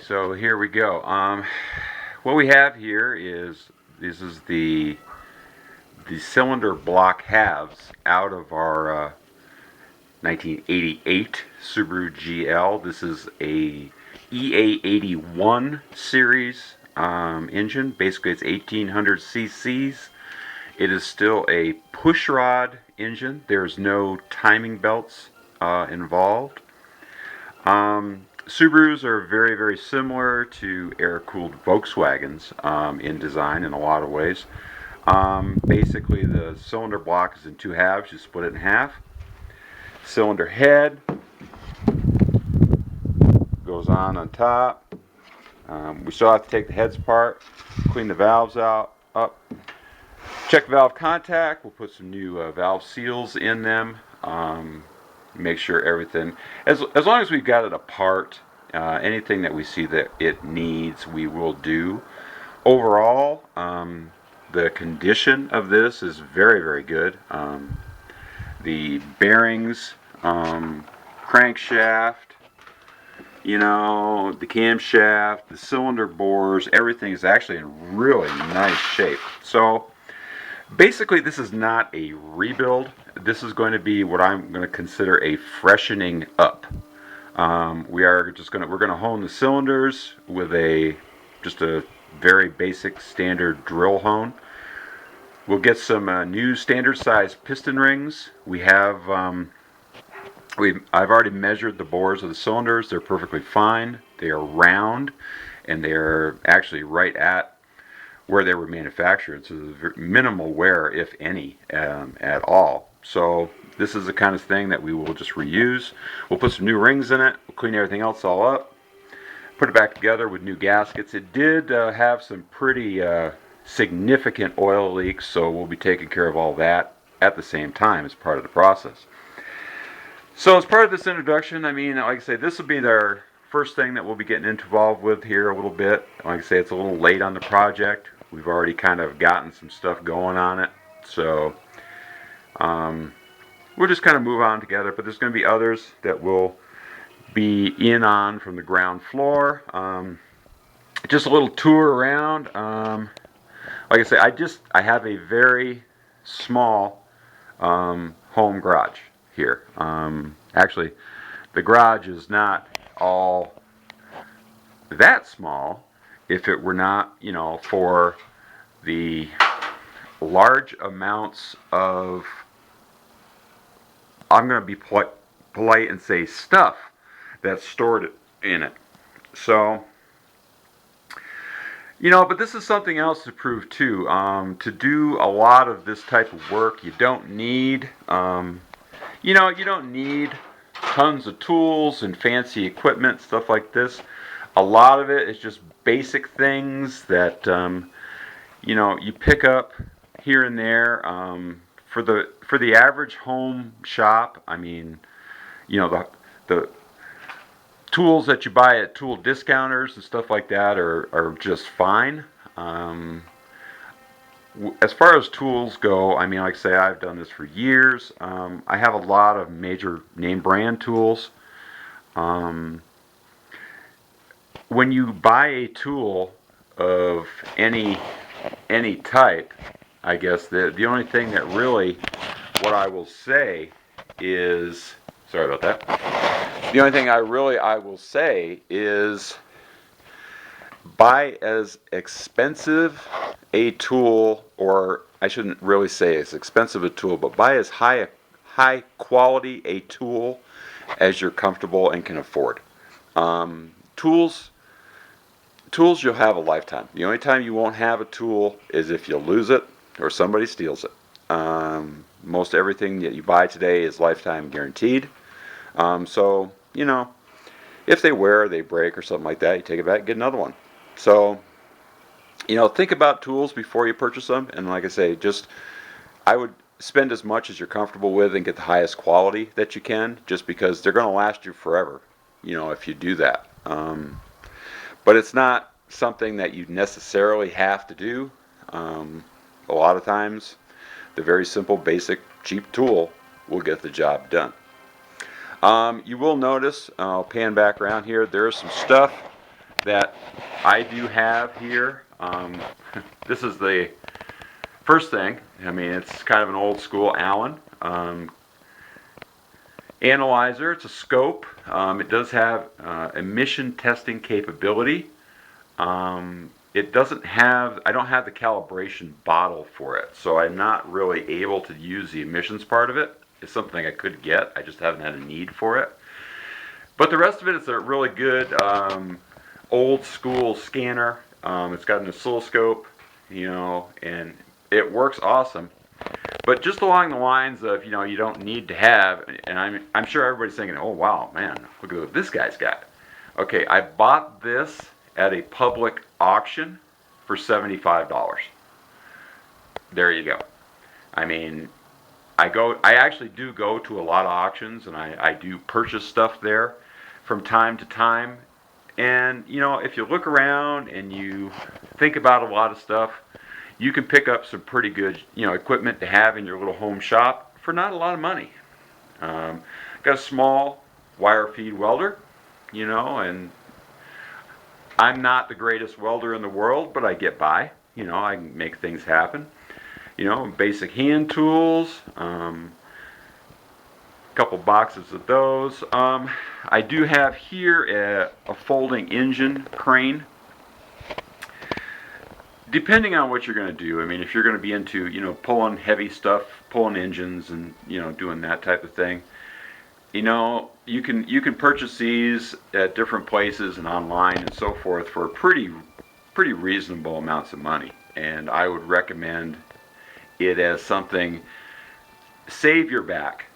So here we go. What we have here is this is the cylinder block halves out of our 1988 Subaru GL. This is a EA81 series engine. Basically, it's 1800 cc's. It is still a pushrod engine. There's no timing belts involved. Subarus are very, very similar to air-cooled Volkswagens in design in a lot of ways. Basically, the cylinder block is in two halves. You split it in half. Cylinder head goes on top. We still have to take the heads apart, clean the valves out, up, check valve contact. We'll put some new valve seals in them. Make sure everything, as long as we've got it apart, anything that we see that it needs, we will do. Overall, the condition of this is very, very good. The bearings, crankshaft, the camshaft, the cylinder bores, everything is actually in really nice shape. So basically, this is not a rebuild. This is going to be what I'm going to consider a freshening up. We're going to hone the cylinders with just a very basic standard drill hone. We'll get some new standard size piston rings. I've already measured the bores of the cylinders. They're perfectly fine. They are round, and they're actually right at where they were manufactured. So there's minimal wear, if any, at all. So this is the kind of thing that we will just reuse. We'll put some new rings in it. We'll clean everything else all up. Put it back together with new gaskets. It did have some pretty significant oil leaks, so we'll be taking care of all that at the same time as part of the process. So as part of this introduction, I mean, like I say, this will be our first thing that we'll be getting involved with here a little bit. Like I say, it's a little late on the project. We've already kind of gotten some stuff going on it. So we'll just kind of move on together. But there's going to be others that will be in on from the ground floor. Just a little tour around. Like I say, I have a very small home garage here. Actually, the garage is not all that small if it were not, for the large amounts of, I'm going to be polite and say stuff that's stored in it. So, but this is something else to prove too. To do a lot of this type of work, you don't need, you don't need tons of tools and fancy equipment, stuff like this. A lot of it is just basic things that you pick up here and there. For the average home shop, I mean, the tools that you buy at tool discounters and stuff like that are just fine. As far as tools go, I mean, like I say, I've done this for years. I have a lot of major name brand tools. When you buy a tool of any type, I guess the only thing that really, what I will say is, sorry about that. The only thing I will say is buy as expensive a tool, or I shouldn't really say as expensive a tool, but buy as high quality a tool as you're comfortable and can afford. Tools you'll have a lifetime. The only time you won't have a tool is if you lose it or somebody steals it. Most everything that you buy today is lifetime guaranteed. So, if they wear, they break or something like that, you take it back and get another one. So, think about tools before you purchase them. And like I say, I would spend as much as you're comfortable with and get the highest quality that you can, just because they're going to last you forever, if you do that. But it's not something that you necessarily have to do. A lot of times, the very simple, basic, cheap tool will get the job done. You will notice, I'll pan back around here, there's some stuff that I do have here. This is the first thing. I mean, it's kind of an old school Allen analyzer. It's a scope. It does have emission testing capability. It doesn't have, I don't have the calibration bottle for it, so I'm not really able to use the emissions part of it. It's something I could get, I just haven't had a need for it. But the rest of it is a really good old school scanner. It's got an oscilloscope, and it works awesome. But just along the lines of, you don't need to have, and I'm sure everybody's thinking, oh wow, man, look at what this guy's got. Okay, I bought this at a public auction for $75. There you go. I mean, I actually do go to a lot of auctions, and I do purchase stuff there from time to time. And if you look around and you think about a lot of stuff, you can pick up some pretty good equipment to have in your little home shop for not a lot of money. Got a small wire feed welder, and I'm not the greatest welder in the world, but I get by. I can make things happen. Basic hand tools, couple boxes of those. I do have here a folding engine crane. Depending on what you're going to do, I mean, if you're going to be into, pulling heavy stuff, pulling engines, and doing that type of thing, you can purchase these at different places and online and so forth for pretty reasonable amounts of money. And I would recommend it as something. Save your back.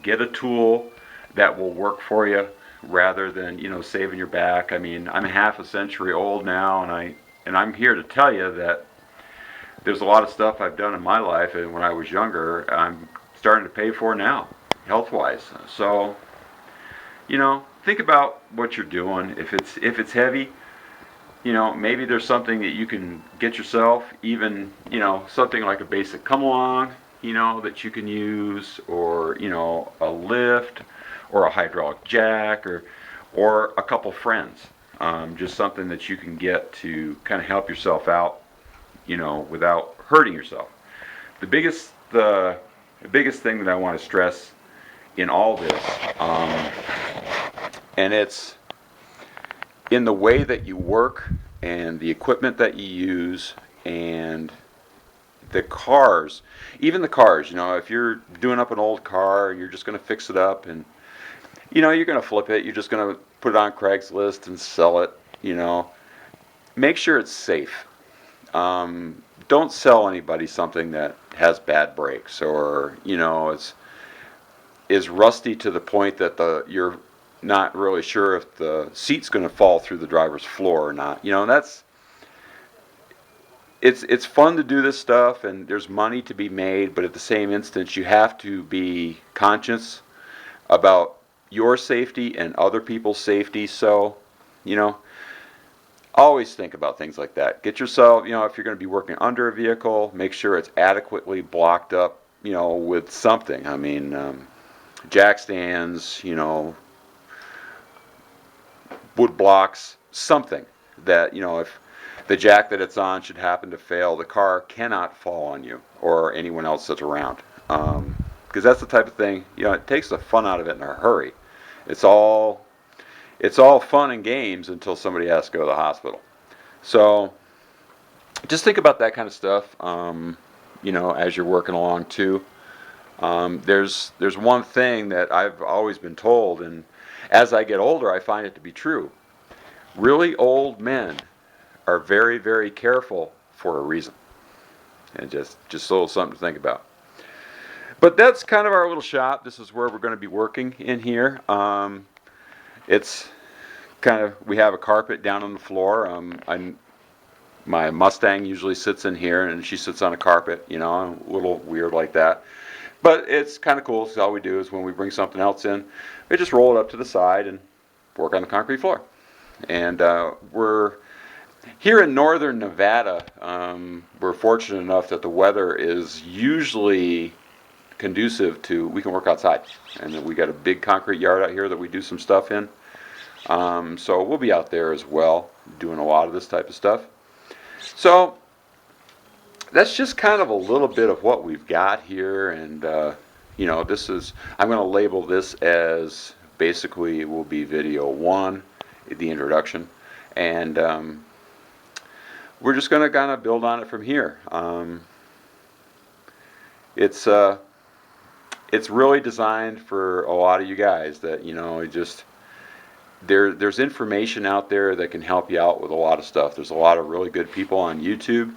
Get a tool that will work for you rather than saving your back. I mean, I'm half a century old now, and I'm here to tell you that there's a lot of stuff I've done in my life, and when I was younger, I'm starting to pay for now, health-wise. So, think about what you're doing. If it's heavy, maybe there's something that you can get yourself, even something like a basic come along, that you can use, or a lift, or a hydraulic jack, or a couple friends. Just something that you can get to kind of help yourself out, without hurting yourself. The biggest thing that I want to stress in all this, and it's in the way that you work and the equipment that you use and the cars, even the cars, if you're doing up an old car and you're just going to fix it up and, you're going to flip it, you're just going to put it on Craigslist and sell it, make sure it's safe. Don't sell anybody something that has bad brakes or, is rusty to the point that you're not really sure if the seat's going to fall through the driver's floor or not. It's fun to do this stuff, and there's money to be made, but at the same instance, you have to be conscious about your safety and other people's safety. So, always think about things like that. Get yourself, if you're going to be working under a vehicle, make sure it's adequately blocked up, with something. I mean, jack stands, wood blocks, something that, if the jack that it's on should happen to fail, the car cannot fall on you or anyone else that's around. Because that's the type of thing, it takes the fun out of it in a hurry. It's all fun and games until somebody has to go to the hospital. So just think about that kind of stuff, as you're working along too. There's one thing that I've always been told, and as I get older, I find it to be true. Really old men are very, very careful for a reason. And just a little something to think about. But that's kind of our little shop. This is where we're going to be working in here. It's kind of, we have a carpet down on the floor. My Mustang usually sits in here, and she sits on a carpet, a little weird like that. But it's kind of cool, so all we do is when we bring something else in, we just roll it up to the side and work on the concrete floor. And we're here in northern Nevada. We're fortunate enough that the weather is usually conducive to, we can work outside. And we got a big concrete yard out here that we do some stuff in. So we'll be out there as well doing a lot of this type of stuff. So that's just kind of a little bit of what we've got here, and this is, I'm going to label this as basically will be video 1, the introduction, and we're just going to kind of build on it from here. It's really designed for a lot of you guys that just there's information out there that can help you out with a lot of stuff. There's a lot of really good people on YouTube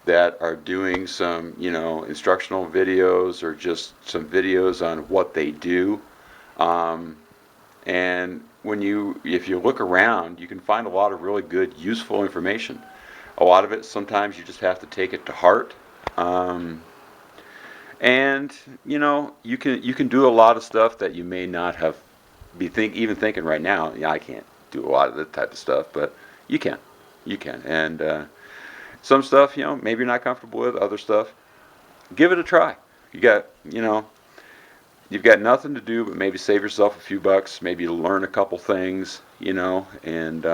that are doing some instructional videos or just some videos on what they do, and if you look around, you can find a lot of really good useful information. A lot of it sometimes you just have to take it to heart, and you can do a lot of stuff that you may not have even thinking right now. Yeah, I can't do a lot of that type of stuff, but you can, and some stuff maybe you're not comfortable with. Other stuff, give it a try. You've got nothing to do but maybe save yourself a few bucks, maybe learn a couple things, and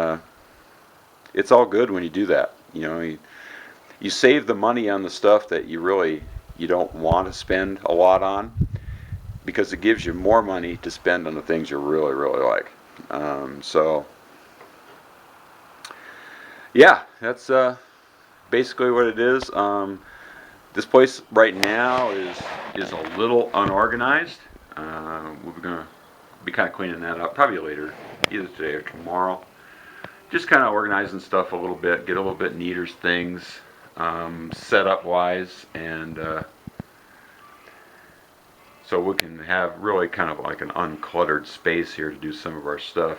it's all good when you do that. You save the money on the stuff that you don't want to spend a lot on, because it gives you more money to spend on the things you really, really like. So yeah, that's basically what it is. This place right now is a little unorganized. We're gonna be kind of cleaning that up probably later, either today or tomorrow. Just kind of organizing stuff a little bit, get a little bit neater things, setup wise, and so we can have really kind of like an uncluttered space here to do some of our stuff.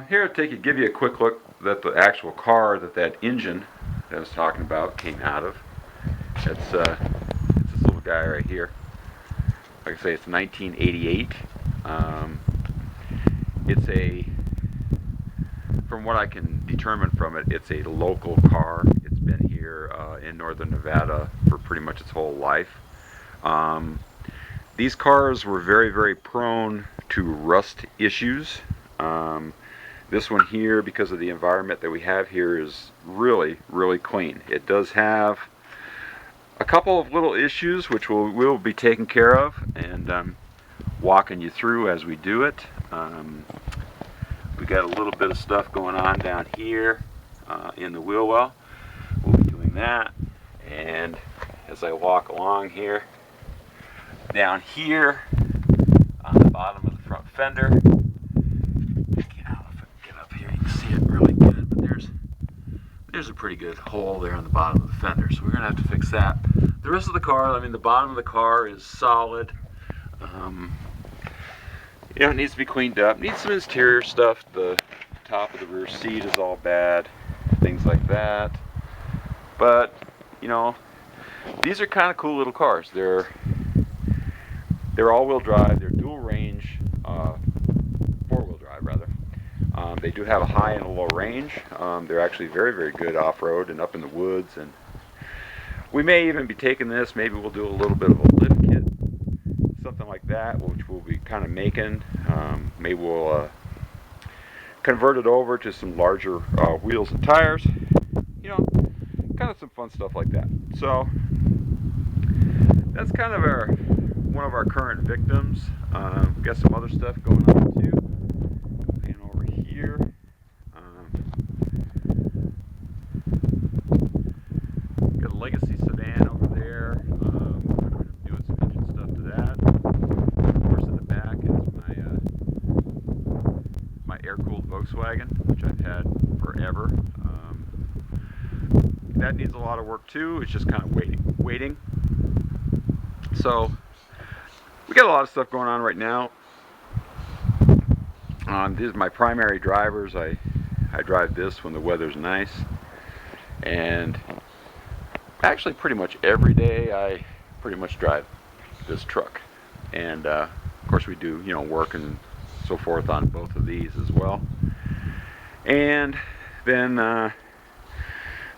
Here, give you a quick look at the actual car that engine that I was talking about came out of. It's this little guy right here. Like I say, it's 1988. From what I can determine from it, it's a local car. It's been here in northern Nevada for pretty much its whole life. These cars were very, very prone to rust issues. This one here, because of the environment that we have here, is really, really clean. It does have a couple of little issues which we'll be taking care of, and walking you through as we do it. We got a little bit of stuff going on down here in the wheel well. We'll be doing that, and as I walk along here, down here on the bottom of the front fender, I don't know if I can get up here, you can see it really good, but there's a pretty good hole there on the bottom of the fender, so we're gonna have to fix that. The rest of the car, I mean, the bottom of the car is solid. It needs to be cleaned up. Needs some interior stuff. The top of the rear seat is all bad, things like that. But these are kind of cool little cars. They're all-wheel drive. They're dual range, four-wheel drive rather. They do have a high and a low range. They're actually very, very good off-road and up in the woods. And we may even be taking this. Maybe we'll do a little bit of a lift kit, something like that, which we'll be kind of making. Maybe we'll convert it over to some larger wheels and tires. Kind of some fun stuff like that. So that's kind of one of our current victims. We've got some other stuff going on too. And over here, got a legacy sedan over there. We're doing some engine stuff to that. Of course, in the back is my air-cooled Volkswagen, which I've had forever. That needs a lot of work too. It's just kind of waiting. So we got a lot of stuff going on right now. These are my primary drivers. I drive this when the weather's nice, and actually pretty much every day I pretty much drive this truck. And of course we do work and so forth on both of these as well. And then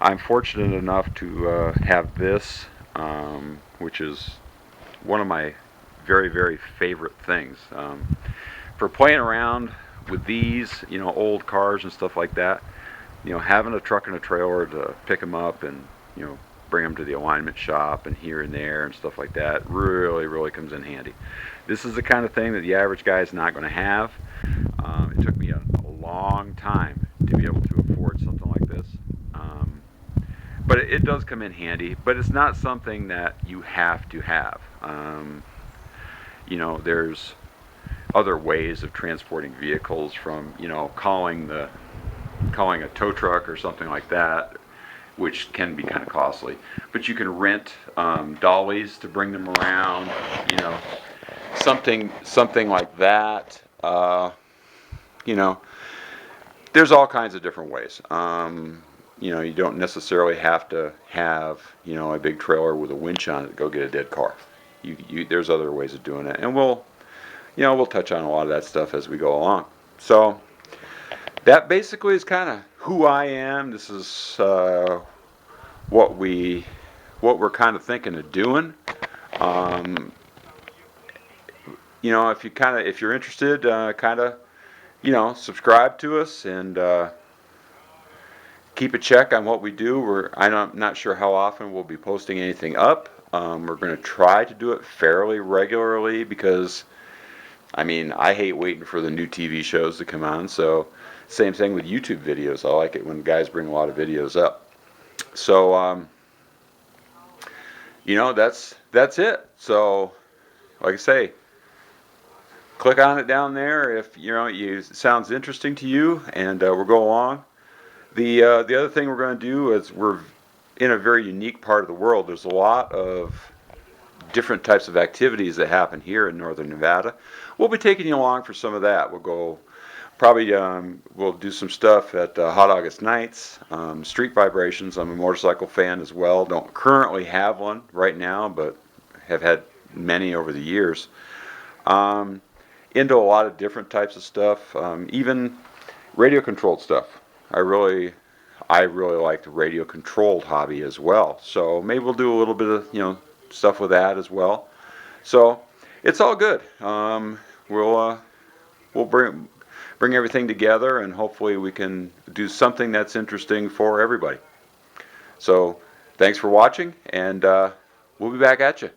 I'm fortunate enough to have this, which is one of my very, very favorite things. For playing around with these, you know, old cars and stuff like that, you know, having a truck and a trailer to pick them up and, you know, bring them to the alignment shop and here and there and stuff like that really, really comes in handy. This is the kind of thing that the average guy is not going to have. It took me a long time to be able to afford something like this. But it does come in handy, but it's not something that you have to have. You know, there's other ways of transporting vehicles from, you know, calling a tow truck or something like that, which can be kind of costly. But you can rent dollies to bring them around, you know, something like that. You know, there's all kinds of different ways. You know, you don't necessarily have to have, you know, a big trailer with a winch on it to go get a dead car. There's other ways of doing it, and we'll touch on a lot of that stuff as we go along. So that basically is kind of who I am. This is what we're kind of thinking of doing. Um, you know, if you're interested, kind of, you know, subscribe to us and keep a check on what we do. I'm not sure how often we'll be posting anything up. We're going to try to do it fairly regularly because, I mean, I hate waiting for the new TV shows to come on. So, same thing with YouTube videos. I like it when guys bring a lot of videos up. So, you know, that's it. So, like I say, click on it down there if you know it sounds interesting to you, and we'll go along. The other thing we're going to do is we're in a very unique part of the world. There's a lot of different types of activities that happen here in northern Nevada. We'll be taking you along for some of that. We'll go probably we'll do some stuff at Hot August Nights, Street Vibrations. I'm a motorcycle fan as well. Don't currently have one right now, but have had many over the years. Into a lot of different types of stuff, even radio controlled stuff. I really like the radio controlled hobby as well. So maybe we'll do a little bit of, you know, stuff with that as well. So it's all good. We'll bring everything together, and hopefully we can do something that's interesting for everybody. So thanks for watching, and we'll be back at you.